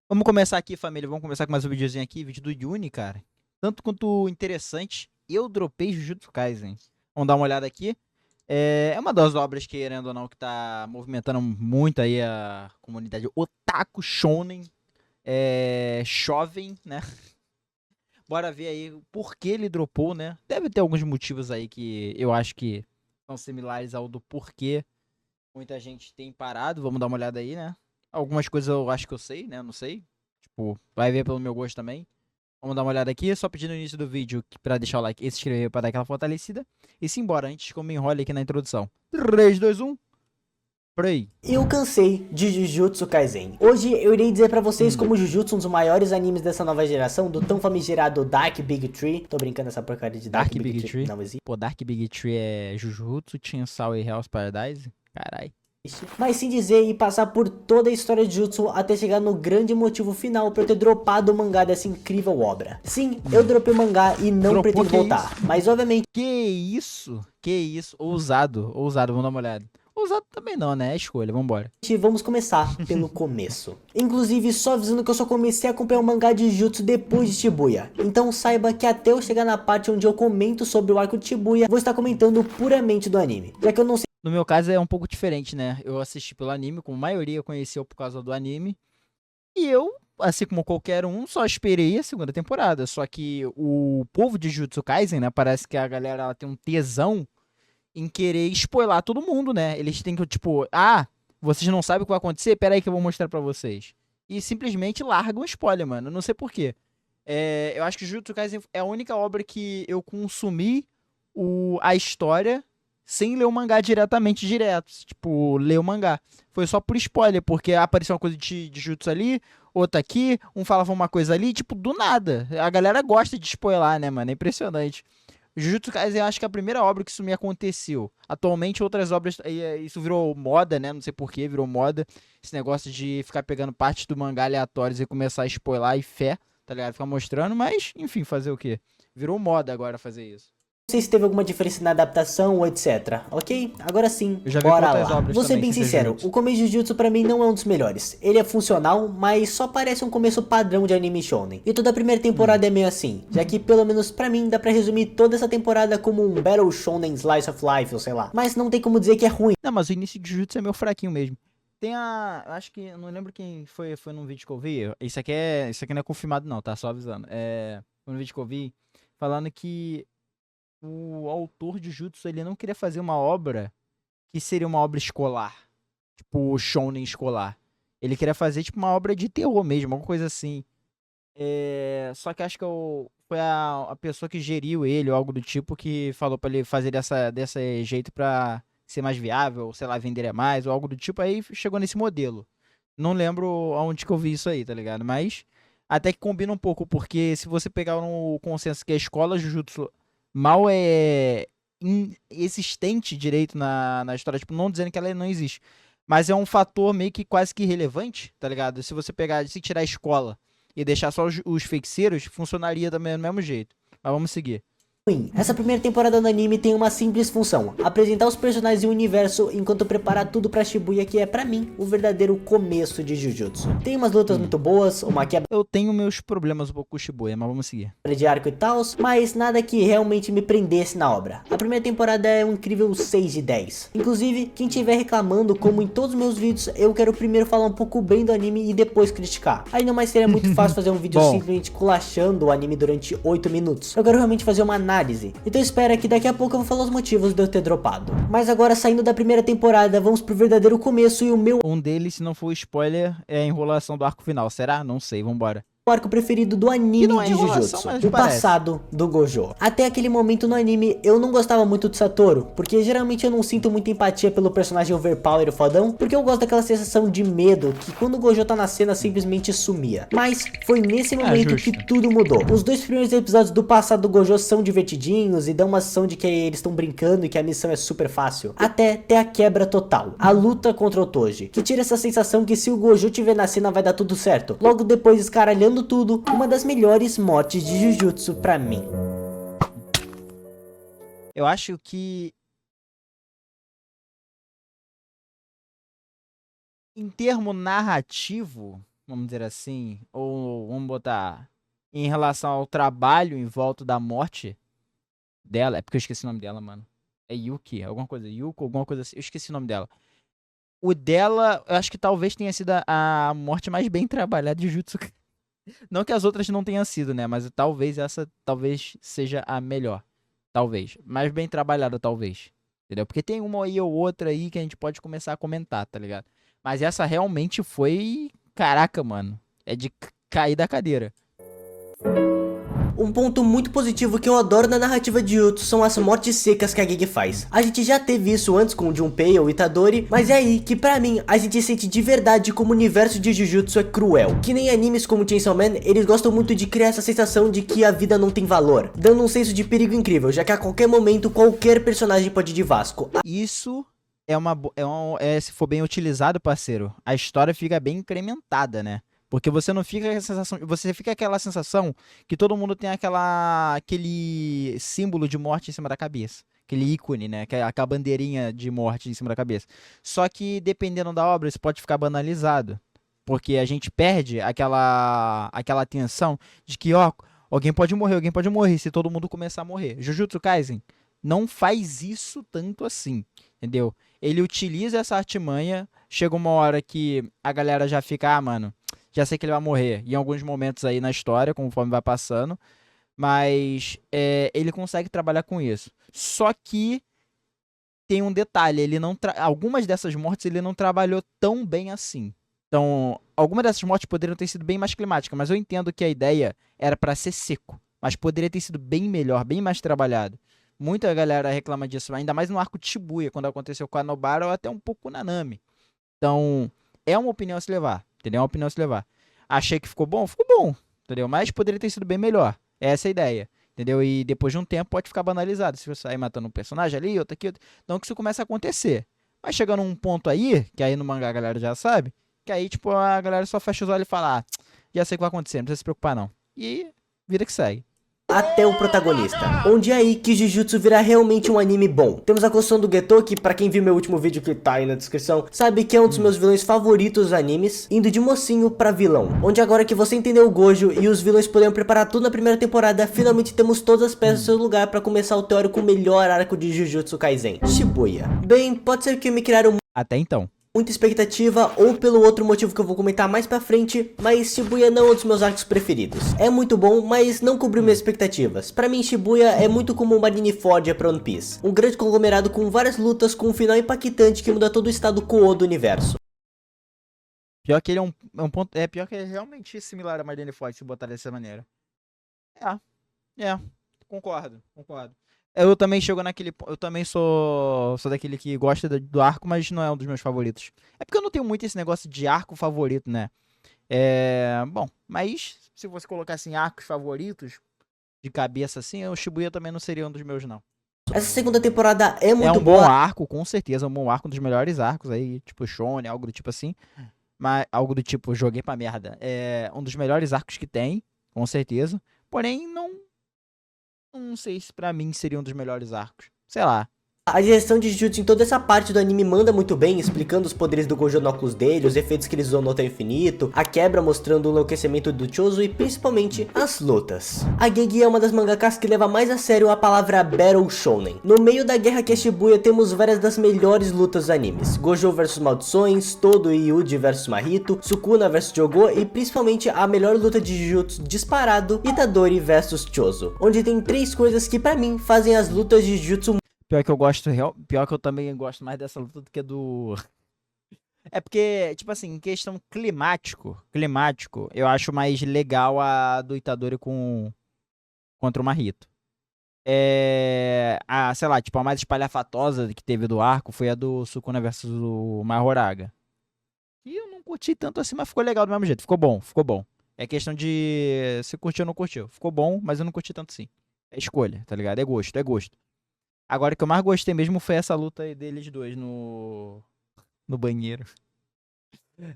Vamos começar aqui, família. Vamos começar com mais um videozinho aqui, vídeo do Yuni, cara. Tanto quanto interessante, eu dropei Jujutsu Kaisen. Vamos dar uma olhada aqui. É uma das obras, querendo ou não, que tá movimentando muito aí a comunidade otaku shonen, jovem, né? Bora ver aí o porquê ele dropou, né? Deve ter alguns motivos aí que eu acho que são similares ao do porquê muita gente tem parado. Vamos dar uma olhada aí, né? Algumas coisas eu acho que eu sei, né? Não sei. Tipo, vai ver pelo meu gosto também. Vamos dar uma olhada aqui, só pedindo no início do vídeo pra deixar o like e se inscrever pra dar aquela fortalecida. E simbora, antes que eu me enrole aqui na introdução. 3, 2, 1, play. Eu cansei de Jujutsu Kaisen. Hoje eu irei dizer pra vocês Hum, como Jujutsu é um dos maiores animes dessa nova geração, do tão famigerado Dark Big Tree. Tô brincando, essa porcaria de Dark Dark Big Big Tree Tree. não existe. Pô, Dark Big Tree é Jujutsu, Chainsaw e Hell's Paradise? Carai. Mas sim dizer e passar por toda a história de Jujutsu até chegar no grande motivo final pra eu ter dropado o mangá dessa incrível obra. Sim, eu dropei o mangá e não Dropou, pretendo que voltar, isso? mas obviamente Que isso? Que isso? Ousado, ousado, vamos dar uma olhada. Ousado também não, né? É escolha, vambora. vamos começar pelo começo. Inclusive, só avisando que eu só comecei a acompanhar o mangá de Jujutsu depois de Shibuya. Então saiba que até eu chegar na parte onde eu comento sobre o arco de Shibuya, vou estar comentando puramente do anime. Já que eu não sei No meu caso é um pouco diferente, né? Eu assisti pelo anime, como a maioria conheceu por causa do anime. E eu, assim como qualquer um, só esperei a segunda temporada. Só que o povo de Jujutsu Kaisen, né? Parece que a galera ela tem um tesão em querer spoiler todo mundo, né? Eles têm que, tipo, vocês não sabem o que vai acontecer? Pera aí que eu vou mostrar pra vocês. E simplesmente largam spoiler, mano. Eu não sei por quê. Eu acho que Jujutsu Kaisen é a única obra que eu consumi a história sem ler o mangá direto. Tipo, ler o mangá. Foi só por spoiler, porque apareceu uma coisa de Jujutsu ali, outra aqui, um falava uma coisa ali, tipo, do nada. A galera gosta de spoiler, né, mano? É impressionante. Jujutsu Kaisen eu acho que é a primeira obra que isso me aconteceu. Atualmente, outras obras, isso virou moda, né? Não sei porquê, virou moda. Esse negócio de ficar pegando partes do mangá aleatórios e começar a spoiler e fé, tá ligado? Ficar mostrando, mas, enfim, fazer o quê? Virou moda agora fazer isso. se teve alguma diferença na adaptação ou etc. Ok? Agora sim, Eu já vi com bora outras lá. obras Vou ser também, bem sem ser sincero, o Jujutsu. começo de Jujutsu pra mim não é um dos melhores. Ele é funcional, mas só parece um começo padrão de anime shonen. E toda a primeira Hum. temporada é meio assim, já que pelo menos pra mim dá pra resumir toda essa temporada como um Battle Shonen Slice of Life, ou sei lá. Mas não tem como dizer que é ruim. Não, mas o início de Jujutsu é meio fraquinho mesmo. Tem a. Acho que. Eu não lembro quem foi num vídeo que eu vi. Isso aqui não é confirmado, não, tá? Só avisando. Foi num vídeo que eu vi falando que o autor de Jutsu ele não queria fazer uma obra que seria uma obra escolar, tipo shonen escolar. Ele queria fazer tipo uma obra de terror mesmo, alguma coisa assim. Só que acho que foi a pessoa que geriu ele ou algo do tipo que falou pra ele fazer desse jeito pra ser mais viável, ou sei lá, vender mais ou algo do tipo. Aí chegou nesse modelo. Não lembro aonde que eu vi isso aí, tá ligado? Mas até que combina um pouco, porque se você pegar no consenso que a escola Jujutsu mal é existente direito na história, tipo, não dizendo que ela não existe, mas é um fator meio que quase que irrelevante, tá ligado? Se você pegar, se tirar a escola e deixar só os feiticeiros, funcionaria também do mesmo jeito. Mas vamos seguir. Essa primeira temporada do anime tem uma simples função: apresentar os personagens e o universo enquanto preparar tudo pra Shibuya, que é pra mim o verdadeiro começo de Jujutsu. Tem umas lutas Hum. muito boas, uma quebra Eu tenho meus problemas um pouco com o Shibuya, mas vamos seguir. de arco e tal, mas nada que realmente me prendesse na obra. A primeira temporada é um incrível 6 de 10. Inclusive, quem estiver reclamando, como em todos os meus vídeos, eu quero primeiro falar um pouco bem do anime e depois criticar. Aí não mais seria muito fácil fazer um vídeo Bom, simplesmente culachando o anime durante 8 minutos. Eu quero realmente fazer uma análise. Então espera que daqui a pouco eu vou falar os motivos de eu ter dropado. Mas agora, saindo da primeira temporada, vamos pro verdadeiro começo e o meu um deles, se não for spoiler, é a enrolação do arco final. Será? Não sei, vambora. arco preferido do Que anime não é de enrolação, Jujutsu, mas o parece. passado do Gojo. Até aquele momento no anime eu não gostava muito do Satoru, porque geralmente eu não sinto muita empatia pelo personagem overpower e fodão, porque eu gosto daquela sensação de medo que quando o Gojo tá na cena simplesmente sumia. Mas foi nesse Ah, momento que justo. tudo mudou. Os dois primeiros episódios do passado do Gojo são divertidinhos e dão uma sensação de que eles estão brincando e que a missão é super fácil, até ter a quebra total, a luta contra o Toji, que tira essa sensação que se o Gojo tiver na cena vai dar tudo certo. Logo depois, escaralhando tudo, uma das melhores mortes de Jujutsu pra mim. Eu acho que, em termo narrativo, vamos dizer assim, ou vamos botar em relação ao trabalho em volta da morte dela, é porque eu esqueci o nome dela, mano. É Yuki, alguma coisa, Yuko, alguma coisa assim, eu esqueci o nome dela. O dela, eu acho que talvez tenha sido a morte mais bem trabalhada de Jutsu. Não que as outras não tenham sido, né? Mas talvez essa talvez seja a melhor. Talvez. Mais bem trabalhada, talvez. Entendeu? Porque tem uma aí ou outra aí que a gente pode começar a comentar, tá ligado? Mas essa realmente foi. Caraca, mano. É de cair da cadeira. Um ponto muito positivo que eu adoro na narrativa de Jutsu são as mortes secas que a Gege faz. A gente já teve isso antes com o Junpei ou Itadori, mas é aí que pra mim a gente sente de verdade como o universo de Jujutsu é cruel. Que nem animes como Chainsaw Man, eles gostam muito de criar essa sensação de que a vida não tem valor, dando um senso de perigo incrível, já que a qualquer momento qualquer personagem pode ir de Vasco. Isso se for bem utilizado, parceiro, a história fica bem incrementada, né? Porque você não fica com a sensação, você fica com aquela sensação que todo mundo tem aquele símbolo de morte em cima da cabeça, aquele ícone, né? Aquela bandeirinha de morte em cima da cabeça. Só que dependendo da obra, isso pode ficar banalizado, porque a gente perde aquela tensão de que, ó, alguém pode morrer se todo mundo começar a morrer. Jujutsu Kaisen não faz isso tanto assim, entendeu? Ele utiliza essa artimanha, chega uma hora que a galera já fica, ah, mano, já sei que ele vai morrer. Em alguns momentos aí na história, conforme vai passando. Mas ele consegue trabalhar com isso. Só que tem um detalhe, algumas dessas mortes ele não trabalhou tão bem assim. Então, algumas dessas mortes poderiam ter sido bem mais climáticas, mas eu entendo que a ideia era pra ser seco. Mas poderia ter sido bem melhor, bem mais trabalhado. Muita galera reclama disso, ainda mais no arco de Shibuya, quando aconteceu com a Nobara ou até um pouco com o Nanami. Então, é uma opinião a se levar, entendeu? É uma opinião a se levar. Achei que ficou bom? Ficou bom, entendeu? Mas poderia ter sido bem melhor. Essa é a ideia, entendeu? E depois de um tempo pode ficar banalizado. Se você sair matando um personagem ali, outro aqui, outro. Então que isso começa a acontecer. Mas chegando num ponto aí, que aí no mangá a galera já sabe, que aí, tipo, a galera só fecha os olhos e fala, ah, já sei o que vai acontecer, não precisa se preocupar não. E vida que segue. Até o protagonista, onde é aí que Jujutsu vira realmente um anime bom. Temos a construção do Geto, que pra quem viu meu último vídeo que tá aí na descrição, sabe que é um dos meus vilões favoritos dos animes, indo de mocinho pra vilão. Onde agora que você entendeu o Gojo e os vilões puderam preparar tudo na primeira temporada, finalmente temos todas as peças no seu lugar pra começar o teórico melhor arco de Jujutsu Kaisen, Shibuya. Bem, pode ser que me criaram Até então. muita expectativa ou pelo outro motivo que eu vou comentar mais pra frente, mas Shibuya não é um dos meus arcos preferidos. É muito bom, mas não cobriu minhas expectativas. Pra mim, Shibuya é muito como o Marineford pra One Piece. Um grande conglomerado com várias lutas com um final impactante que muda todo o estado quo do universo. Pior que ele é um ponto. Pior que ele é realmente similar a Marineford, se botar dessa maneira. Concordo. Eu também chego naquele. Eu também sou daquele que gosta do arco, mas não é um dos meus favoritos. É porque eu não tenho muito esse negócio de arco favorito, né? Bom, mas se você colocasse em arcos favoritos, de cabeça assim, o Shibuya também não seria um dos meus, não. Essa segunda temporada é muito É um boa. bom arco, com certeza, um bom arco, um dos melhores arcos aí, tipo Shonen, algo do tipo assim. Mas algo do tipo, joguei pra merda. É um dos melhores arcos que tem, com certeza. Porém, não sei se pra mim seria um dos melhores arcos. Sei lá. A direção de Jujutsu em toda essa parte do anime manda muito bem, explicando os poderes do Gojo no óculos dele, os efeitos que eles usam no Hotel Infinito, a quebra mostrando o enlouquecimento do Chozo e principalmente as lutas. A Gege é uma das mangakas que leva mais a sério a palavra Battle Shonen. No meio da guerra que é Shibuya temos várias das melhores lutas dos animes. Gojo vs Maldições, Todo e Yuji vs Mahito, Sukuna vs Jogo e principalmente a melhor luta de Jujutsu disparado, Itadori vs Chozo. Onde tem três coisas que pra mim fazem as lutas de Jujutsu. Pior que eu também gosto mais dessa luta do que do. É porque, tipo assim, em questão climático, eu acho mais legal a do Itadori contra o Mahito. Sei lá, tipo, a mais espalhafatosa que teve do arco foi a do Sukuna versus o Mahoraga. E eu não curti tanto assim, mas ficou legal do mesmo jeito. Ficou bom. É questão de se curtiu ou não curtiu. Ficou bom, mas eu não curti tanto assim. É escolha, tá ligado? É gosto. Agora, o que eu mais gostei mesmo foi essa luta aí deles dois no banheiro.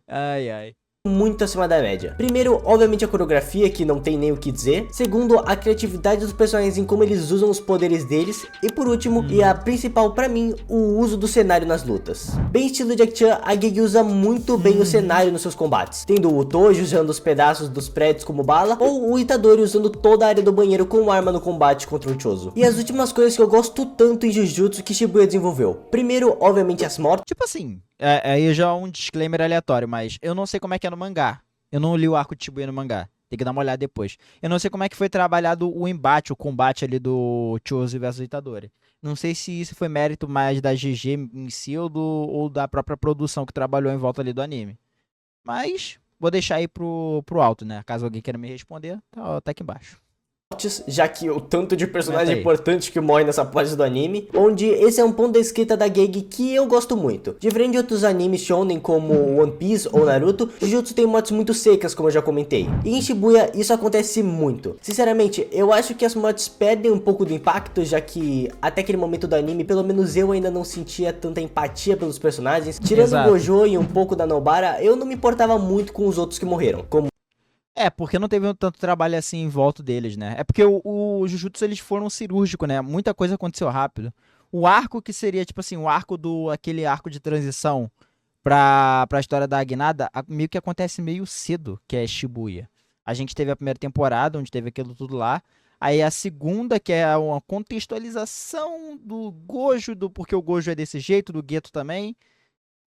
Ai. muito acima da média. Primeiro, obviamente a coreografia, que não tem nem o que dizer. Segundo, a criatividade dos personagens em como eles usam os poderes deles. E por último, e a principal pra mim, o uso do cenário nas lutas. Bem estilo Jackie Chan, a Gege usa muito bem o cenário nos seus combates, tendo o Toji usando os pedaços dos prédios como bala, ou o Itadori usando toda a área do banheiro como arma no combate contra o Chozo. E as últimas coisas que eu gosto tanto em Jujutsu que Shibuya desenvolveu. Primeiro, obviamente as mortes. Tipo assim, aí já é um disclaimer aleatório, mas eu não sei como é que é no mangá. Eu não li o arco de Shibuya no mangá. Tem que dar uma olhada depois. Eu não sei como é que foi trabalhado o embate, o combate ali do Chozo versus Itadori. Não sei se isso foi mérito mais da GG em si ou da própria produção que trabalhou em volta ali do anime. Mas vou deixar aí pro alto, né? Caso alguém queira me responder, tá aqui embaixo. Já que o tanto de personagem Comenta aí. importante que morre nessa parte do anime, onde esse é um ponto da escrita da Gege que eu gosto muito. Diferente de outros animes shonen como One Piece ou Naruto, Jujutsu tem mortes muito secas, como eu já comentei. E em Shibuya isso acontece muito. Sinceramente, eu acho que as mortes perdem um pouco do impacto, já que até aquele momento do anime, pelo menos eu ainda não sentia tanta empatia pelos personagens. Tirando Exato. o Gojo e um pouco da Nobara, eu não me importava muito com os outros que morreram, como Porque não teve tanto trabalho assim em volta deles, né? É porque o Jujutsu eles foram cirúrgicos, né? Muita coisa aconteceu rápido. O arco que seria, tipo assim, aquele arco de transição pra história da Agnada, meio que acontece meio cedo, que é Shibuya. A gente teve a primeira temporada, onde teve aquilo tudo lá. Aí a segunda, que é uma contextualização do Gojo, porque o Gojo é desse jeito, do Geto também.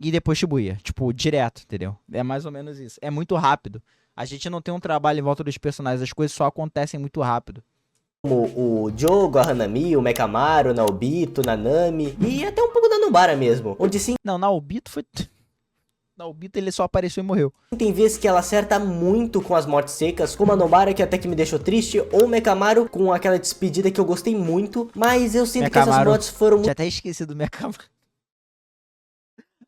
E depois Shibuya, tipo, direto, entendeu? É mais ou menos isso. É muito rápido. A gente não tem um trabalho em volta dos personagens, as coisas só acontecem muito rápido. o Jogo, a Hanami, o Mekamaru, o Naobito, Nanami e até um pouco da Nobara mesmo, onde sim Não, Naobito foi. Naobito ele só apareceu e morreu. tem vezes que ela acerta muito com as mortes secas, como a Nobara que até que me deixou triste, ou o Mekamaru com aquela despedida que eu gostei muito, mas eu sinto que essas Mekamaru. mortes foram Tinha até esquecido do Mekamaru.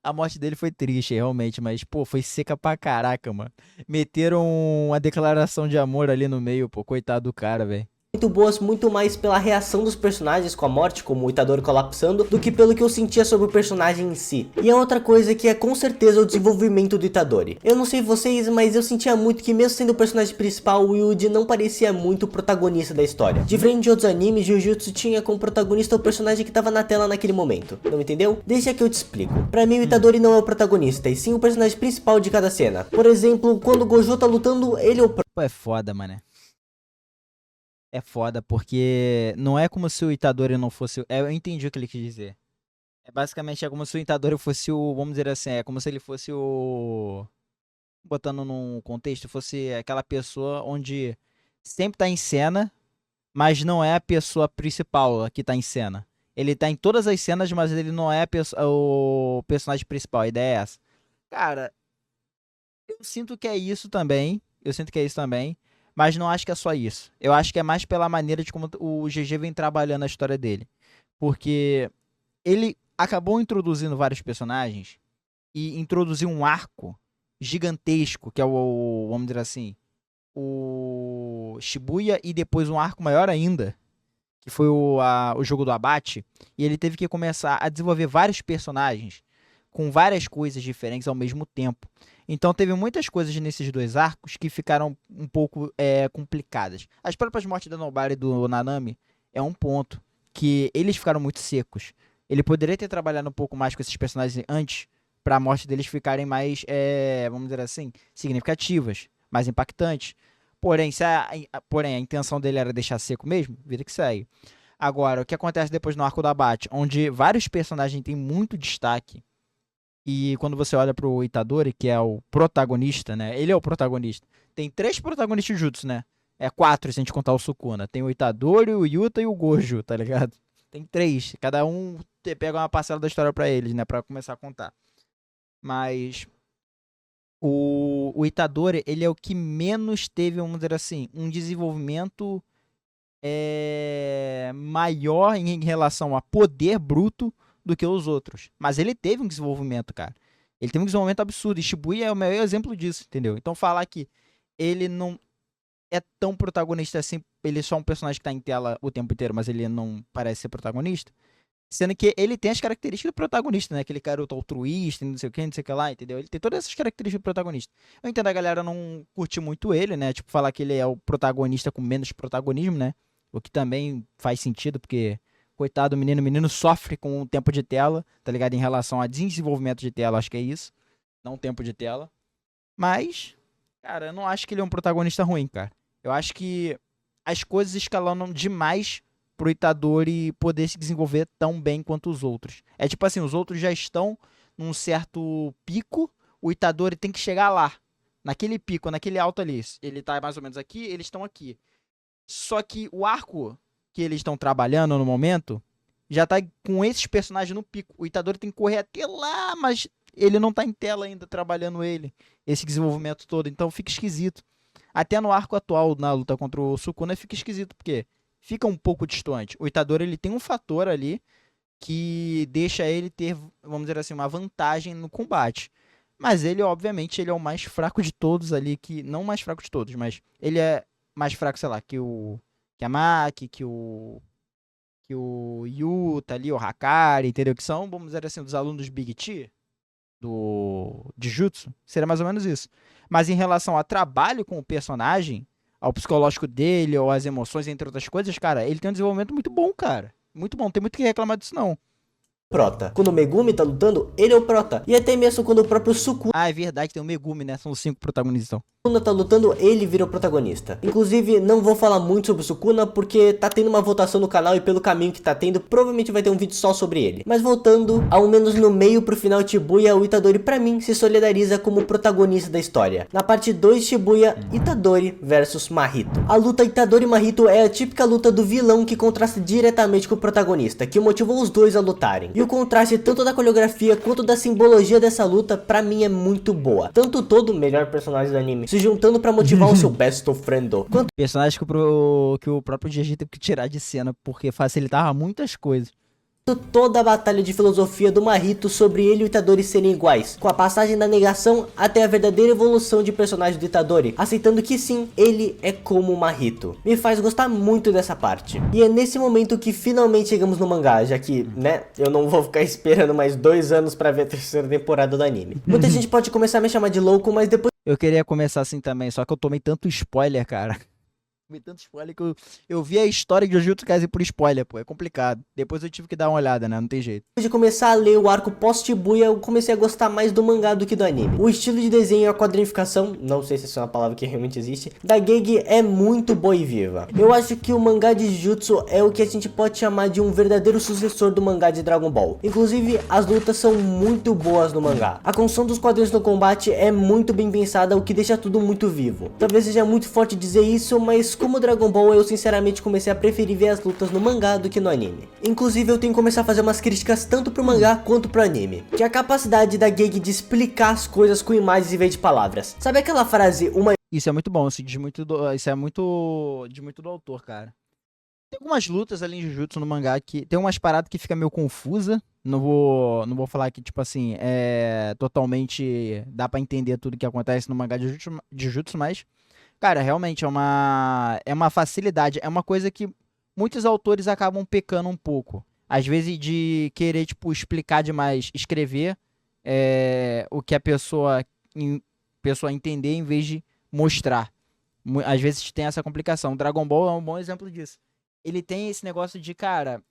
A morte dele foi triste, realmente, mas, pô, foi seca pra caraca, mano. Meteram uma declaração de amor ali no meio, pô, coitado do cara, velho. muito boas, muito mais pela reação dos personagens com a morte, como o Itadori colapsando, do que pelo que eu sentia sobre o personagem em si. E a outra coisa que é com certeza o desenvolvimento do Itadori. Eu não sei vocês, mas eu sentia muito que mesmo sendo o personagem principal, o Yuji não parecia muito o protagonista da história. Diferente de outros animes, Jujutsu tinha como protagonista o personagem que tava na tela naquele momento. Não entendeu? Deixa que eu te explico. Pra mim o Itadori não é o protagonista, e sim o personagem principal de cada cena. Por exemplo, quando o Gojo tá lutando, ele é o Pô, é foda, mano. É foda, porque não é como se o Itadori não fosse. Eu entendi o que ele quis dizer. Basicamente é como se o Itadori fosse o. Vamos dizer assim, é como se ele fosse o. Botando num contexto, fosse aquela pessoa onde sempre tá em cena, mas não é a pessoa principal a que tá em cena. Ele tá em todas as cenas, mas ele não é o personagem principal. A ideia é essa. Cara, eu sinto que é isso também. Eu sinto que é isso também. Mas não acho que é só isso. Eu acho que é mais pela maneira de como o GG vem trabalhando a história dele. Porque ele acabou introduzindo vários personagens e introduziu um arco gigantesco, que é vamos dizer assim, o Shibuya, e depois um arco maior ainda, que foi o jogo do abate, e ele teve que começar a desenvolver vários personagens com várias coisas diferentes ao mesmo tempo. Então teve muitas coisas nesses dois arcos que ficaram um pouco complicadas. As próprias mortes da Nobara e do Nanami é um ponto que eles ficaram muito secos. Ele poderia ter trabalhado um pouco mais com esses personagens antes, para a morte deles ficarem mais, vamos dizer assim, significativas, mais impactantes. Porém, porém, a intenção dele era deixar seco mesmo, vida que segue. Agora, o que acontece depois no arco do abate, onde vários personagens têm muito destaque, e quando você olha pro Itadori, que é o protagonista, né? Ele é o protagonista. Tem 3 protagonistas de Jutsu, né? É 4 se a gente contar o Sukuna. Tem o Itadori, o Yuta e o Gojo, tá ligado? Tem 3. Cada um pega uma parcela da história pra eles, né? Pra começar a contar. Mas o Itadori, ele é o que menos teve, vamos dizer assim, um desenvolvimento maior em relação a poder bruto do que os outros. Mas ele teve um desenvolvimento, cara. Ele teve um desenvolvimento absurdo. E Shibuya é o maior exemplo disso, entendeu? Então falar que ele não é tão protagonista assim, ele é só um personagem que tá em tela o tempo inteiro, mas ele não parece ser protagonista, Sendo que ele tem as características do protagonista, né? Aquele garoto altruísta, não sei o que, não sei o que lá, entendeu? Ele tem todas essas características do protagonista. Eu entendo a galera não curtir muito ele, né? Tipo, falar que ele é o protagonista com menos protagonismo, né? O que também faz sentido, porque, coitado do menino, o menino sofre com o tempo de tela, tá ligado? Em relação a desenvolvimento de tela, acho que é isso. Não tempo de tela. Mas, cara, eu não acho que ele é um protagonista ruim, cara. Eu acho que as coisas escalonam demais pro Itadori poder se desenvolver tão bem quanto os outros. É tipo assim, os outros já estão num certo pico, o Itadori tem que chegar lá, naquele pico, naquele alto ali. Ele tá mais ou menos aqui, eles estão aqui. Só que o arco que eles estão trabalhando no momento já tá com esses personagens no pico. O Itadori tem que correr até lá, mas ele não tá em tela ainda trabalhando ele, esse desenvolvimento todo, então fica esquisito. Até no arco atual, na luta contra o Sukuna, fica esquisito, porque fica um pouco distante. O Itadori, ele tem um fator ali que deixa ele ter, vamos dizer assim, uma vantagem no combate. Mas ele, obviamente, ele é o mais fraco de todos ali, que não o mais fraco de todos, mas ele é mais fraco, sei lá, que a Maki, que o Yuta ali, o Hakari, entendeu? Que são, vamos dizer assim, dos alunos Big T de Jutsu, seria mais ou menos isso. Mas em relação a trabalho com o personagem, ao psicológico dele, ou às emoções, entre outras coisas, cara, ele tem um desenvolvimento muito bom, cara. Muito bom, não tem muito o que reclamar disso, não. Prota. Quando o Megumi tá lutando, ele é o prota. E até mesmo quando o próprio Sukuna Ah, é verdade, tem o Megumi, né? São os 5 protagonistas. Então. tá lutando, ele vira o protagonista. Inclusive, não vou falar muito sobre o Sukuna, porque tá tendo uma votação no canal e pelo caminho que tá tendo, provavelmente vai ter um vídeo só sobre ele. Mas voltando, ao menos no meio pro final de Shibuya, o Itadori pra mim se solidariza como protagonista da história. Na parte 2 de Shibuya, Itadori versus Mahito. A luta Itadori e Mahito é a típica luta do vilão que contrasta diretamente com o protagonista, que motivou os dois a lutarem. E o contraste tanto da coreografia quanto da simbologia dessa luta, pra mim é muito boa. Tanto todo melhor personagem do anime se juntando pra motivar o seu best friend, quanto Personagem que o próprio GG teve que tirar de cena, porque facilitava muitas coisas. toda a batalha de filosofia do Mahito sobre ele e o Itadori serem iguais, com a passagem da negação até a verdadeira evolução de personagem do Itadori, aceitando que sim, ele é como o Mahito. Me faz gostar muito dessa parte. E é nesse momento que finalmente chegamos no mangá, já que, né, eu não vou ficar esperando mais 2 anos pra ver a terceira temporada do anime. Muita gente pode começar a me chamar de louco, mas depois Eu queria começar assim também, só que eu tomei tanto spoiler, cara. Tomei tanto spoiler que eu vi a história de Jujutsu Kaisen por spoiler, pô. É complicado. Depois eu tive que dar uma olhada, né? Não tem jeito. de começar a ler o arco pós-Shibuya, eu comecei a gostar mais do mangá do que do anime. O estilo de desenho e a quadrinificação, não sei se essa é uma palavra que realmente existe, da Gege é muito boa e viva. Eu acho que o mangá de Jujutsu é o que a gente pode chamar de um verdadeiro sucessor do mangá de Dragon Ball. Inclusive, as lutas são muito boas no mangá. A construção dos quadrinhos no combate é muito bem pensada, o que deixa tudo muito vivo. Talvez seja muito forte dizer isso, mas como Dragon Ball, eu sinceramente comecei a preferir ver as lutas no mangá do que no anime. Inclusive, eu tenho que começar a fazer umas críticas tanto pro mangá quanto pro anime. Que é a capacidade da Gege de explicar as coisas com imagens em vez de palavras. Sabe aquela frase, uma Isso é muito bom, isso é muito diz muito do autor, cara. Tem algumas lutas ali em Jujutsu no mangá que tem umas paradas que fica meio confusa. Não vou falar que, tipo assim, é totalmente dá pra entender tudo que acontece no mangá de Jujutsu, mas cara, realmente é uma facilidade, é uma coisa que muitos autores acabam pecando um pouco. Às vezes de querer, tipo, explicar demais, escrever o que a pessoa entender em vez de mostrar. Às vezes tem essa complicação. Dragon Ball é um bom exemplo disso. Ele tem esse negócio de, cara,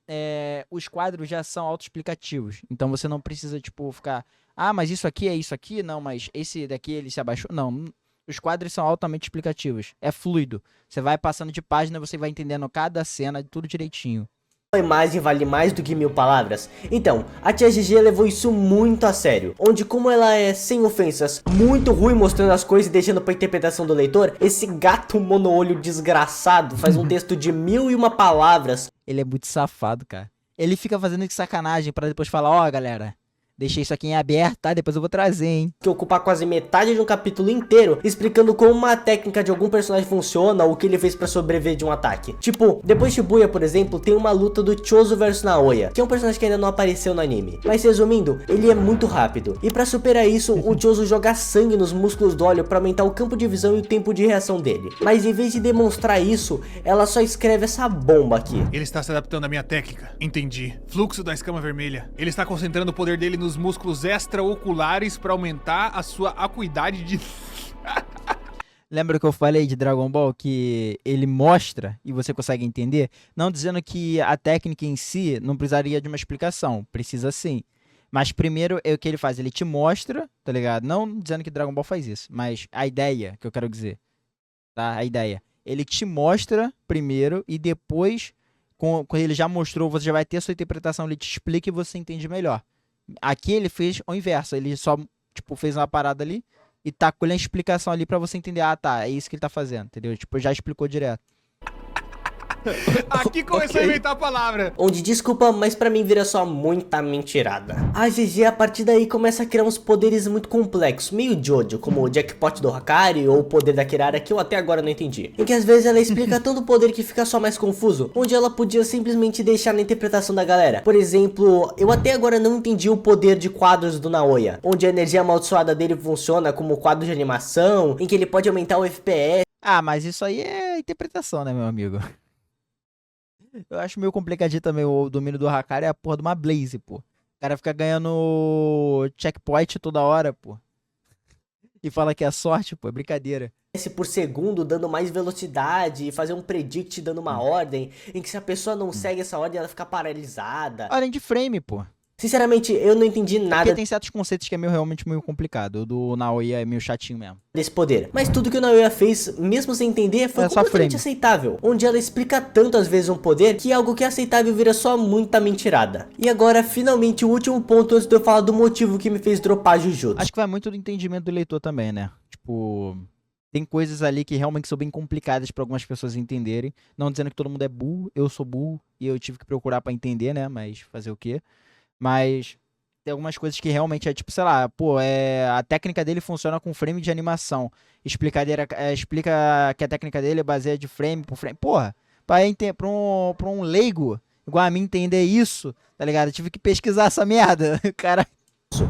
os quadros já são autoexplicativos. Então você não precisa, tipo, ficar, ah, mas isso aqui é isso aqui? Não, mas esse daqui ele se abaixou. Não, os quadros são altamente explicativos. É fluido. Você vai passando de página, você vai entendendo cada cena, tudo direitinho. imagem vale mais do que 1000 palavras. Então, a tia GG levou isso muito a sério, onde como ela é, sem ofensas, muito ruim mostrando as coisas e deixando pra interpretação do leitor, esse gato mono-olho desgraçado faz um texto de 1001 palavras. Ele é muito safado, cara. Ele fica fazendo de sacanagem pra depois falar, ó, galera, Deixei isso aqui em aberto, tá? Depois eu vou trazer, hein? Que ocupar quase metade de um capítulo inteiro explicando como uma técnica de algum personagem funciona ou o que ele fez pra sobreviver de um ataque. Tipo, depois de Shibuya, por exemplo, tem uma luta do Chozo vs Naoya, que é um personagem que ainda não apareceu no anime. Mas resumindo, ele é muito rápido. E pra superar isso, o Chozo joga sangue nos músculos do olho pra aumentar o campo de visão e o tempo de reação dele. Mas em vez de demonstrar isso, ela só escreve essa bomba aqui. Ele está se adaptando à minha técnica. Entendi. Fluxo da escama vermelha. Ele está concentrando o poder dele nos músculos extraoculares para aumentar a sua acuidade de... Lembra que eu falei de Dragon Ball que ele mostra e você consegue entender? Não dizendo que a técnica em si não precisaria de uma explicação. Precisa sim. Mas primeiro é o que ele faz. Ele te mostra, tá ligado? Não dizendo que Dragon Ball faz isso. Mas a ideia que eu quero dizer. Tá? A ideia. Ele te mostra primeiro e depois, quando ele já mostrou, você já vai ter a sua interpretação. Ele te explica e você entende melhor. Aqui ele fez o inverso, ele só, tipo, fez uma parada ali e tacou a explicação ali pra você entender, ah, tá, é isso que ele tá fazendo, entendeu? Tipo, já explicou direto. Aqui começou a inventar a palavra. Onde, desculpa, mas pra mim vira só muita mentirada. A GG a partir daí começa a criar uns poderes muito complexos, meio Jojo, como o Jackpot do Hakari ou o poder da Kirara, que eu até agora não entendi. Em que às vezes ela explica tanto o poder que fica só mais confuso, onde ela podia simplesmente deixar na interpretação da galera. Por exemplo, eu até agora não entendi o poder de quadros do Naoya, onde a energia amaldiçoada dele funciona como quadro de animação, em que ele pode aumentar o FPS. Ah, mas isso aí é interpretação, né, meu amigo? Eu acho meio complicadinho também o domínio do Hakari é a porra de uma Blaze, pô. O cara fica ganhando checkpoint toda hora, pô. E fala que é sorte, pô, é brincadeira. Por segundo, dando mais velocidade, e fazer um predict dando uma ordem, em que se a pessoa não segue essa ordem, ela fica paralisada. Além de frame, pô. Sinceramente, eu não entendi nada Porque tem certos conceitos que é realmente meio complicado. O do Naoya é meio chatinho mesmo. desse poder. Mas tudo que o Naoya fez, mesmo sem entender, foi É só completamente frame. aceitável. Onde ela explica tantas vezes um poder que algo que é aceitável vira só muita mentirada. E agora, finalmente, o último ponto antes de eu falar do motivo que me fez dropar Jujutsu. Acho que vai muito do entendimento do leitor também, né? Tipo, tem coisas ali que realmente são bem complicadas para algumas pessoas entenderem. Não dizendo que todo mundo é burro, eu sou burro e eu tive que procurar para entender, né? Mas fazer o quê? Mas tem algumas coisas que realmente é tipo, sei lá, pô, a técnica dele funciona com frame de animação. Explica que a técnica dele é baseada de frame por frame. Porra, pra um leigo igual a mim entender isso, tá ligado? Eu tive que pesquisar essa merda. Cara.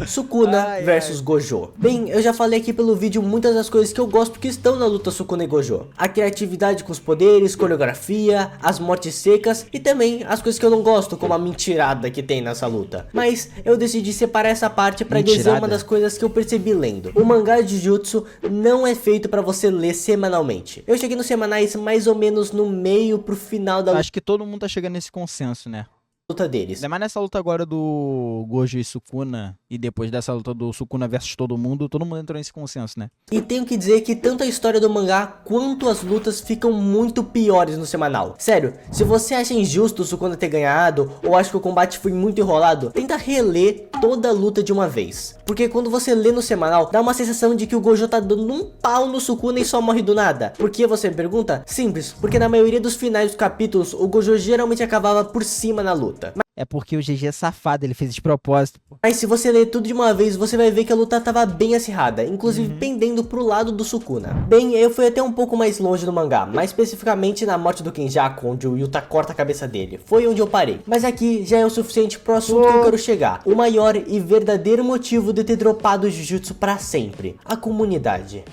Sukuna versus Gojo. Bem, eu já falei aqui pelo vídeo muitas das coisas que eu gosto que estão na luta Sukuna e Gojo. A criatividade com os poderes, coreografia, as mortes secas e também as coisas que eu não gosto, como a mentirada que tem nessa luta. Mas eu decidi separar essa parte pra dizer uma das coisas que eu percebi lendo. O mangá de Jujutsu não é feito pra você ler semanalmente. Eu cheguei nos semanais mais ou menos no meio pro final da Acho que todo mundo tá chegando nesse consenso, né? luta deles. Ainda mais nessa luta agora do Gojo e Sukuna, e depois dessa luta do Sukuna versus todo mundo entrou nesse consenso, né? E tenho que dizer que tanto a história do mangá quanto as lutas ficam muito piores no semanal. Sério, se você acha injusto o Sukuna ter ganhado, ou acha que o combate foi muito enrolado, tenta reler toda a luta de uma vez. Porque quando você lê no semanal, dá uma sensação de que o Gojo tá dando um pau no Sukuna e só morre do nada. Por que, você me pergunta? Simples, porque na maioria dos finais dos capítulos, o Gojo geralmente acabava por cima na luta. É porque o GG é safado, ele fez de propósito, pô. Mas se você ler tudo de uma vez, você vai ver que a luta tava bem acirrada, inclusive pendendo pro lado do Sukuna. Bem, eu fui até um pouco mais longe no mangá, mais especificamente na morte do Kenjaku, onde o Yuta corta a cabeça dele. Foi onde eu parei. Mas aqui já é o suficiente pro assunto que eu quero chegar. O maior e verdadeiro motivo de ter dropado o Jujutsu pra sempre. A comunidade.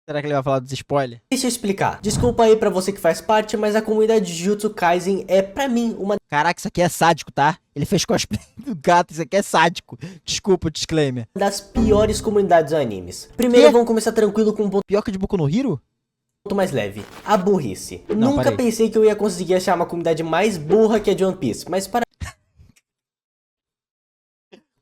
Será que ele vai falar dos spoilers? Deixa eu explicar. Desculpa aí pra você que faz parte, mas a comunidade de Jujutsu Kaisen é pra mim uma Caraca, isso aqui é sádico, tá? Ele fez cosplay do gato, isso aqui é sádico. Desculpa o disclaimer. das piores comunidades de animes. Primeiro, vamos começar tranquilo com um ponto Pior que de Boku no Hero? mais leve. A burrice. Não, Nunca parei. pensei que eu ia conseguir achar uma comunidade mais burra que a de One Piece, mas para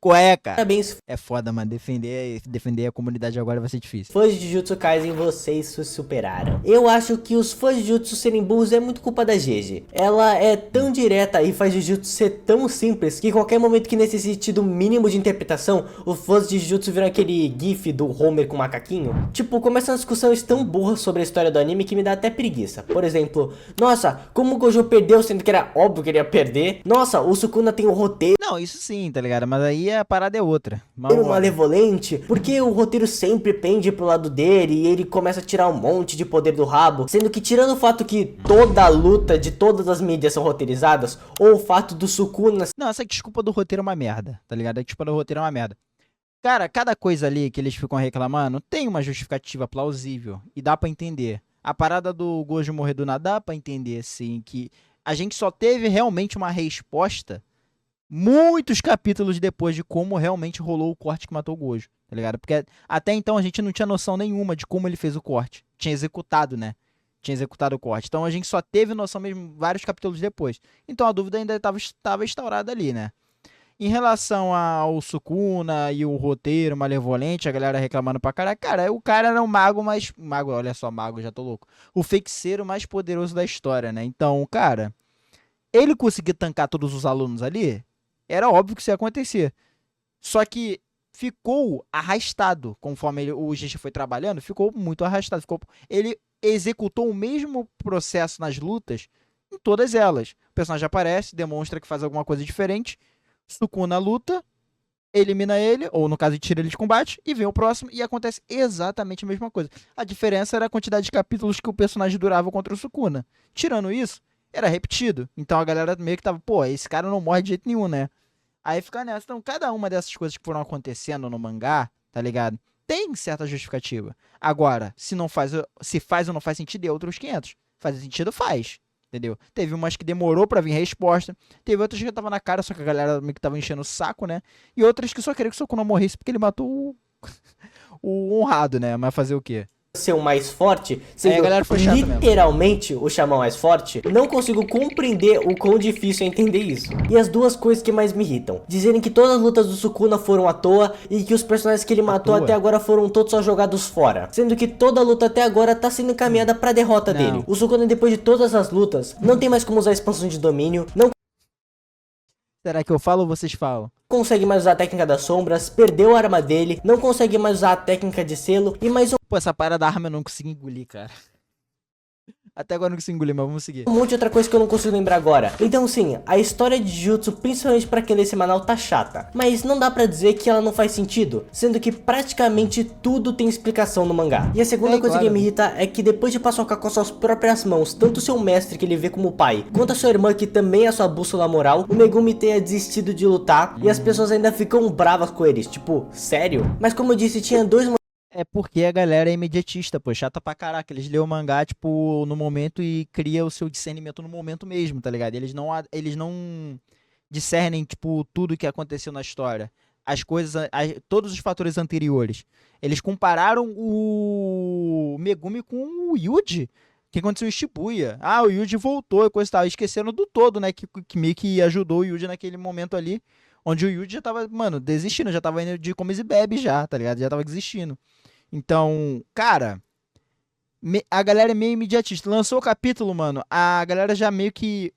cueca. Parabéns, É foda, mano. Defender a comunidade agora vai ser difícil. fãs de Jujutsu Kaisen, vocês se superaram. Eu acho que os fãs de Jujutsu serem burros é muito culpa da Gege. Ela é tão direta e faz Jujutsu ser tão simples que qualquer momento que necessite do mínimo de interpretação, os fãs de Jujutsu viram aquele gif do Homer com o macaquinho. Tipo, começam discussões tão burras sobre a história do anime que me dá até preguiça. Por exemplo, nossa, como o Gojo perdeu sendo que era óbvio que ele ia perder. Nossa, o Sukuna tem um roteiro Não, isso sim, tá ligado? Mas aí a parada é outra. malevolente, porque o roteiro sempre pende pro lado dele e ele começa a tirar um monte de poder do rabo, sendo que tirando o fato que toda a luta de todas as mídias são roteirizadas, ou o fato do Sukuna Não, essa desculpa do roteiro é uma merda, tá ligado? A desculpa do roteiro é uma merda. Cara, cada coisa ali que eles ficam reclamando tem uma justificativa plausível e dá pra entender. A parada do Gojo morrer do nada dá pra entender, sim, que a gente só teve realmente uma resposta muitos capítulos depois de como realmente rolou o corte que matou o Gojo, tá ligado? Porque até então a gente não tinha noção nenhuma de como ele fez o corte. Tinha executado, né? Tinha executado o corte. Então a gente só teve noção mesmo vários capítulos depois. Então a dúvida ainda estava instaurada ali, né? Em relação ao Sukuna e o roteiro malevolente, a galera reclamando pra caralho. Cara, o cara era o mago mais... Mago, olha só, mago, já tô louco. O feiticeiro mais poderoso da história, né? Então, cara, ele conseguir tancar todos os alunos ali, era óbvio que isso ia acontecer. Só que ficou arrastado, conforme o Gege foi trabalhando, ficou muito arrastado. Ele executou o mesmo processo nas lutas em todas elas. O personagem aparece, demonstra que faz alguma coisa diferente, Sukuna luta, elimina ele, ou no caso tira ele de combate, e vem o próximo e acontece exatamente a mesma coisa. A diferença era a quantidade de capítulos que o personagem durava contra o Sukuna. Tirando isso, era repetido. Então a galera meio que tava, pô, esse cara não morre de jeito nenhum, né? Aí fica nessa. Então, cada uma dessas coisas que foram acontecendo no mangá, tá ligado? Tem certa justificativa. Agora, se faz ou não faz sentido, é outros 500. Faz sentido, faz. Entendeu? Teve umas que demorou pra vir resposta. Teve outras que já tava na cara, só que a galera meio que tava enchendo o saco, né? E outras que só queria que o Sukuna morresse porque ele matou o honrado, né? Mas fazer o quê? ser o mais forte, sendo a galera foi chata literalmente o Xamã mais forte, não consigo compreender o quão difícil é entender isso. E as duas coisas que mais me irritam: dizerem que todas as lutas do Sukuna foram à toa e que os personagens que ele matou até agora foram todos só jogados fora, sendo que toda a luta até agora tá sendo encaminhada pra derrota dele. O Sukuna, depois de todas as lutas, não tem mais como usar a expansão de domínio, não Será que eu falo ou vocês falam? consegue mais usar a técnica das sombras, perdeu a arma dele, não consegue mais usar a técnica de selo e mais Pô, essa parada da arma eu não consigo engolir, cara. Até agora eu não consigo engolir, mas vamos seguir. um monte de outra coisa que eu não consigo lembrar agora. Então sim, a história de Jujutsu, principalmente pra quem lê semanal, tá chata, mas não dá pra dizer que ela não faz sentido, sendo que praticamente tudo tem explicação no mangá. E a segunda coisa que me irrita é que depois de paçocar com suas próprias mãos tanto seu mestre, que ele vê como pai, quanto a sua irmã, que também é a sua bússola moral, o Megumi tenha desistido de lutar e as pessoas ainda ficam bravas com eles, tipo, sério? Mas como eu disse, tinha dois É porque a galera é imediatista, pô, chata pra caraca. Eles lêem o mangá, tipo, no momento e cria o seu discernimento no momento mesmo, tá ligado? Eles não discernem, tipo, tudo que aconteceu na história. As coisas, todos os fatores anteriores. Eles compararam o Megumi com o Yuji, que aconteceu em Shibuya. Ah, o Yuji voltou e coisa e tal. Esqueceram do todo, né, que meio que ajudou o Yuji naquele momento ali, onde o Yuji já tava, mano, desistindo, já tava indo de comes e bebe já, tá ligado? Já tava desistindo. Então, cara, a galera é meio imediatista. Lançou o capítulo, mano, a galera já meio que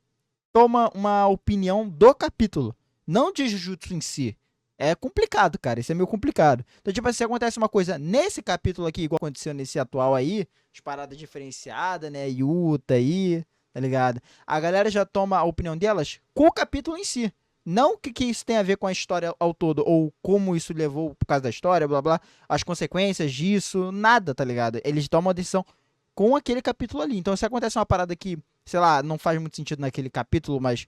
toma uma opinião do capítulo, não de Jujutsu em si. É complicado, cara, isso é meio complicado. Então, tipo, se acontece uma coisa nesse capítulo aqui, igual aconteceu nesse atual aí, de parada diferenciada, né, Yuta aí, tá ligado? A galera já toma a opinião delas com o capítulo em si. Não que isso tenha a ver com a história ao todo, ou como isso levou por causa da história, blá blá, as consequências disso, nada, tá ligado? Eles tomam a decisão com aquele capítulo ali. Então, se acontece uma parada que, sei lá, não faz muito sentido naquele capítulo, mas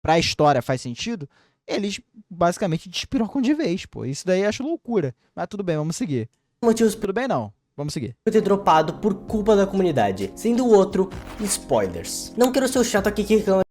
pra história faz sentido, eles basicamente despirocam de vez, pô. Isso daí eu acho loucura. Mas tudo bem, vamos seguir. motivos Tudo bem, não. Vamos seguir. ter dropado por culpa da comunidade, sendo o outro spoilers. Não quero ser o chato aqui que reclama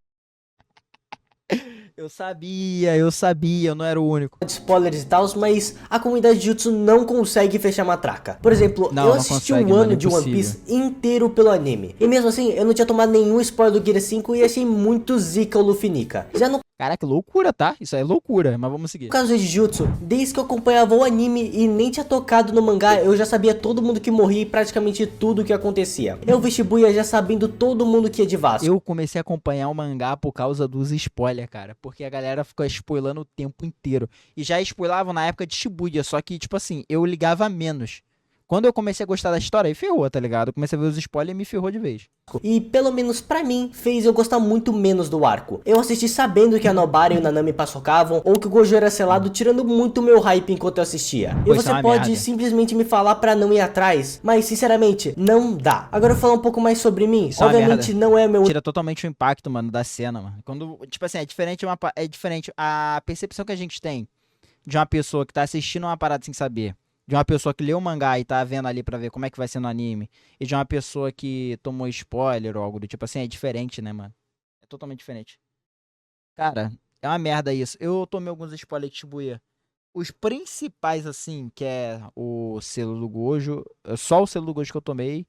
Eu sabia, eu não era o único. de spoilers e tal, mas a comunidade de Jujutsu não consegue fechar matraca. Por exemplo, Não, eu não assisti consegue, um mano, ano de One impossível. Piece inteiro pelo anime, e mesmo assim eu não tinha tomado nenhum spoiler do Gear 5 e achei muito zica o Luffy Nika. Já no Caraca, loucura, tá? Isso aí é loucura, mas vamos seguir. No caso de Jujutsu, desde que eu acompanhava o anime e nem tinha tocado no mangá, eu já sabia todo mundo que morria e praticamente tudo o que acontecia. Eu vi Shibuya já sabendo todo mundo que ia de Vasco. Eu comecei a acompanhar o mangá por causa dos spoilers, cara. Porque a galera ficou spoilando o tempo inteiro. E já spoilavam na época de Shibuya, só que, tipo assim, eu ligava menos. Quando eu comecei a gostar da história, aí ferrou, tá ligado? Eu comecei a ver os spoilers e me ferrou de vez. E pelo menos pra mim, fez eu gostar muito menos do arco. Eu assisti sabendo que a Nobara e o Nanami paçocavam, ou que o Gojo era selado, tirando muito meu hype enquanto eu assistia. E Pô, isso é você uma pode merda. simplesmente me falar pra não ir atrás, mas sinceramente, não dá. Agora eu vou falar um pouco mais sobre mim. Isso é uma Obviamente merda. não é meu... Tira totalmente o impacto, mano, da cena, mano. Quando, tipo assim, é diferente a percepção que a gente tem de uma pessoa que tá assistindo uma parada sem saber, de uma pessoa que leu o mangá e tá vendo ali pra ver como é que vai ser no anime, e de uma pessoa que tomou spoiler ou algo do tipo assim, é diferente, né, mano? É totalmente diferente. Cara, é uma merda isso. Eu tomei alguns spoilers de Shibuya. Os principais, assim, que é o selo do Gojo, só o selo do Gojo que eu tomei.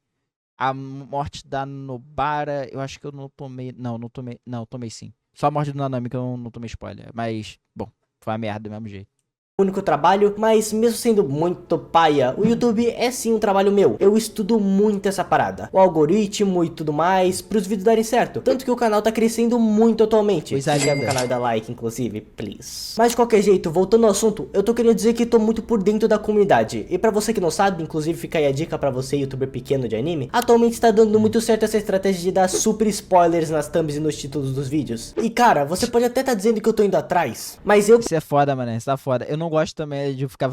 A morte da Nobara, eu acho que eu não tomei. Não, não tomei. Não, tomei sim. Só a morte do Nanami que eu não tomei spoiler. Mas, bom, foi uma merda do mesmo jeito. Único trabalho, mas mesmo sendo muito paia, o YouTube é sim um trabalho meu. Eu estudo muito essa parada, o algoritmo e tudo mais, pros vídeos darem certo. Tanto que o canal tá crescendo muito atualmente. Coisa Se inscreve no linda. canal e dá like, inclusive, please. Mas de qualquer jeito, voltando ao assunto, eu tô querendo dizer que tô muito por dentro da comunidade. E pra você que não sabe, inclusive fica aí a dica pra você, youtuber pequeno de anime, atualmente tá dando muito certo essa estratégia de dar super spoilers nas thumbs e nos títulos dos vídeos. E cara, você pode até tá dizendo que eu tô indo atrás, mas eu... Isso é foda, mano. Isso tá foda. Eu não gosto também de ficar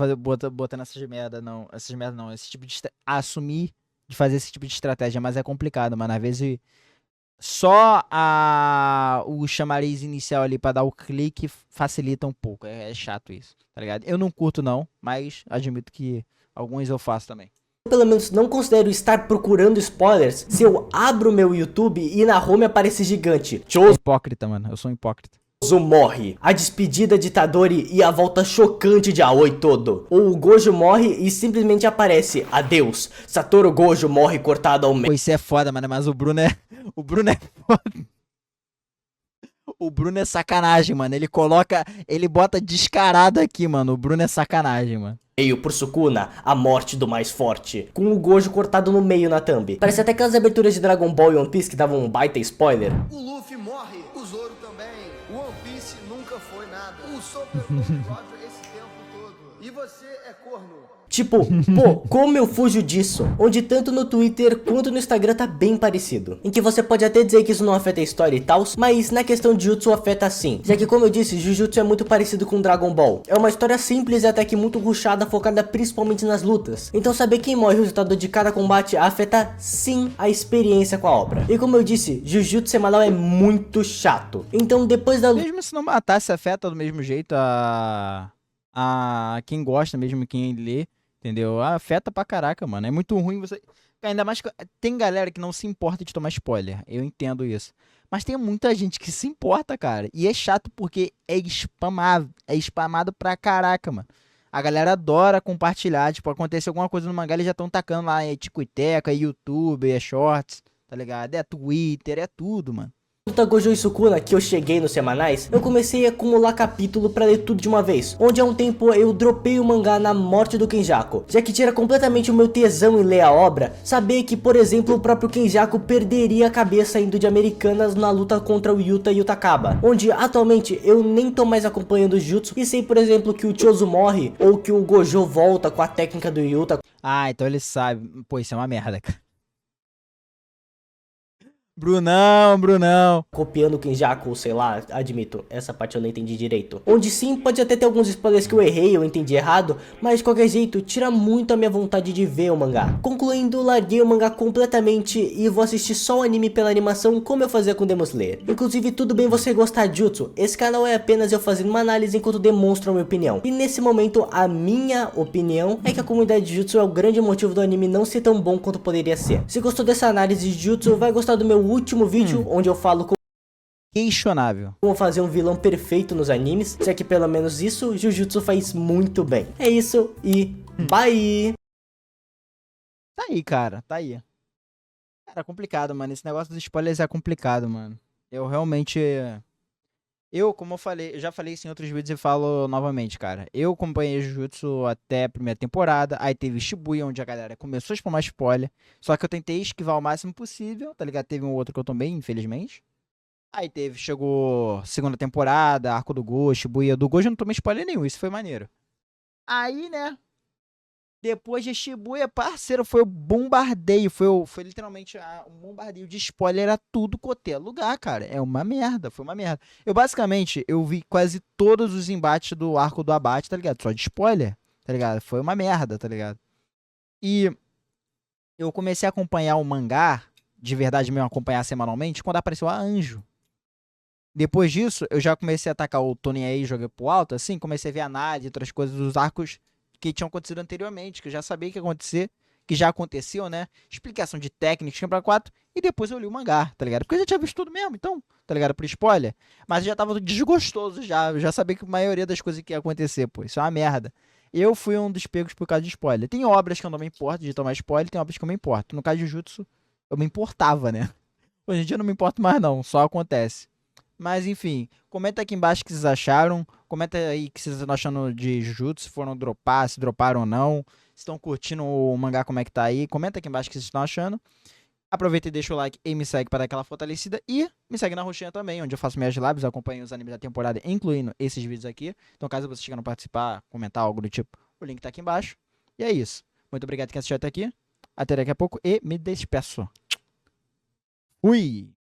botando essas merda, não. Essas merda, não. Esse tipo de. Assumir de fazer esse tipo de estratégia, mas é complicado, mano. Às vezes só o chamariz inicial ali pra dar o clique facilita um pouco. É chato isso, tá ligado? Eu não curto, não, mas admito que alguns eu faço também. pelo menos não considero estar procurando spoilers se eu abro meu YouTube e na home aparece gigante: Chozo Hipócrita, mano. Eu sou um hipócrita. morre, a despedida de Itadori e a volta chocante de Aoi todo. Ou o Gojo morre e simplesmente aparece: adeus, Satoru Gojo morre cortado ao meio. Pô, isso é foda, mano, mas o Bruno é. O Bruno é foda. O Bruno é sacanagem, mano. Ele coloca. Ele bota descarado aqui, mano. O Bruno é sacanagem, mano. Por Sukuna, a morte do mais forte, com o Gojo cortado no meio na thumb. Parece até aquelas aberturas de Dragon Ball e One Piece que davam um baita spoiler. O Luffy morre, o Zoro também. O One Piece nunca foi nada. O Sop ficou bigode esse tempo todo. E você é corno. Tipo, pô, como eu fujo disso? Onde tanto no Twitter quanto no Instagram tá bem parecido. Em que você pode até dizer que isso não afeta a história e tal, mas na questão de Jutsu afeta sim. Já que, como eu disse, Jujutsu é muito parecido com Dragon Ball. É uma história simples e até que muito rushada, focada principalmente nas lutas. Então saber quem morre e o resultado de cada combate afeta sim a experiência com a obra. E como eu disse, Jujutsu semanal é muito chato. Então depois da luta... Mesmo se não matasse, afeta do mesmo jeito a quem gosta, mesmo quem lê, entendeu? Afeta pra caraca, mano. É muito ruim você. Ainda mais que tem galera que não se importa de tomar spoiler. Eu entendo isso. Mas tem muita gente que se importa, cara. E é chato porque é spamado. É spamado pra caraca, mano. A galera adora compartilhar. Tipo, acontece alguma coisa no mangá, eles já estão tacando lá. É Ticoiteca, é YouTube, é Shorts, tá ligado? É Twitter, é tudo, mano. Gojo e Sukuna, que eu cheguei nos semanais, eu comecei a acumular capítulo pra ler tudo de uma vez, onde há um tempo eu dropei o mangá na morte do Kenjaku, já que tira completamente o meu tesão em ler a obra, saber que, por exemplo, o próprio Kenjaku perderia a cabeça indo de Americanas na luta contra o Yuta e o Takaba, onde atualmente eu nem tô mais acompanhando o Jutsu e sei, por exemplo, que o Chozo morre, ou que o Gojo volta com a técnica do Yuta. Ah, então ele sabe. Pô, isso é uma merda, cara. Brunão. Copiando o Kenjaku, sei lá, admito, essa parte eu não entendi direito. Onde sim, pode até ter alguns spoilers que eu errei, eu entendi errado, mas de qualquer jeito, tira muito a minha vontade de ver o mangá. Concluindo, larguei o mangá completamente e vou assistir só o anime pela animação, como eu fazia com Demon Slayer. Inclusive, tudo bem você gostar de Jutsu, esse canal é apenas eu fazendo uma análise enquanto demonstro a minha opinião. E nesse momento, a minha opinião é que a comunidade de Jutsu é o grande motivo do anime não ser tão bom quanto poderia ser. Se gostou dessa análise de Jutsu, vai gostar do meu último vídeo, onde eu falo Questionável. como fazer um vilão perfeito nos animes, já que pelo menos isso Jujutsu faz muito bem. É isso e bye! Tá aí, cara. Tá aí. Cara, é complicado, mano. Esse negócio dos spoilers é complicado, mano. Eu realmente. Como eu falei, eu já falei isso em outros vídeos e falo novamente, cara. Eu acompanhei Jujutsu até a primeira temporada, aí teve Shibuya, onde a galera começou a spamar spoiler, só que eu tentei esquivar o máximo possível, tá ligado? Teve um outro que eu tomei, infelizmente. Aí chegou segunda temporada, Arco do Gojo, Shibuya. Do Gojo eu não tomei spoiler nenhum, isso foi maneiro. Aí, né, depois de Shibuya, parceiro, foi o bombardeio. Foi literalmente um bombardeio de spoiler a tudo quanto é lugar, cara. É uma merda, foi uma merda. Eu vi quase todos os embates do arco do abate, tá ligado? Só de spoiler, tá ligado? Foi uma merda, tá ligado? E eu comecei a acompanhar o mangá, de verdade mesmo, acompanhar semanalmente, quando apareceu a Anjo. Depois disso, eu já comecei a atacar o Tony aí, joguei pro alto, assim, comecei a ver análise, outras coisas dos arcos que tinham acontecido anteriormente, que eu já sabia que ia acontecer, que já aconteceu, né? Explicação de técnicas, Quebra 4, e depois eu li o mangá, tá ligado? Porque eu já tinha visto tudo mesmo, então, tá ligado? Por spoiler. Mas já tava desgostoso já, eu já sabia que a maioria das coisas que ia acontecer, pô, isso é uma merda. Eu fui um dos pegos por causa de spoiler. Tem obras que eu não me importo de tomar spoiler, tem obras que eu me importo. No caso de Jutsu, eu me importava, né? Hoje em dia eu não me importo mais não, só acontece. Mas enfim, comenta aqui embaixo o que vocês acharam. Comenta aí o que vocês estão achando de Jujutsu, se foram dropar, se droparam ou não. Se estão curtindo o mangá, como é que tá aí. Comenta aqui embaixo o que vocês estão achando. Aproveita e deixa o like e me segue para dar aquela fortalecida. E me segue na roxinha também, onde eu faço minhas lives, acompanho os animes da temporada, incluindo esses vídeos aqui. Então caso você chegue a não participar, comentar algo do tipo, o link tá aqui embaixo. E é isso. Muito obrigado quem assistiu até aqui. Até daqui a pouco e me despeço. Fui!